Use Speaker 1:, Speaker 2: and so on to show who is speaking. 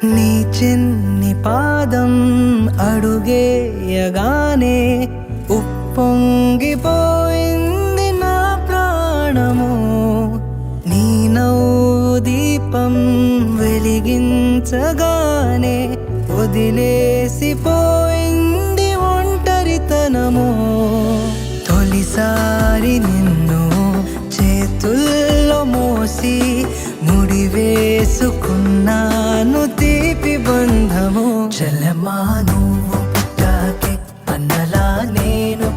Speaker 1: నీ చిన్ని పాదం అడుగేయగానే ఉప్పొంగిపోయింది నా ప్రాణము. నీ నవ్వు దీపం వెలిగించగానే వదిలేసిపోయింది ఒంటరితనము. తొలిసారి నిన్ను చేతుల్లో మోసి ముడివేసుకున్నాను తీపి బంధము. చెల్లెమ్మా నువ్వు పుట్టాకే అన్నలా నేను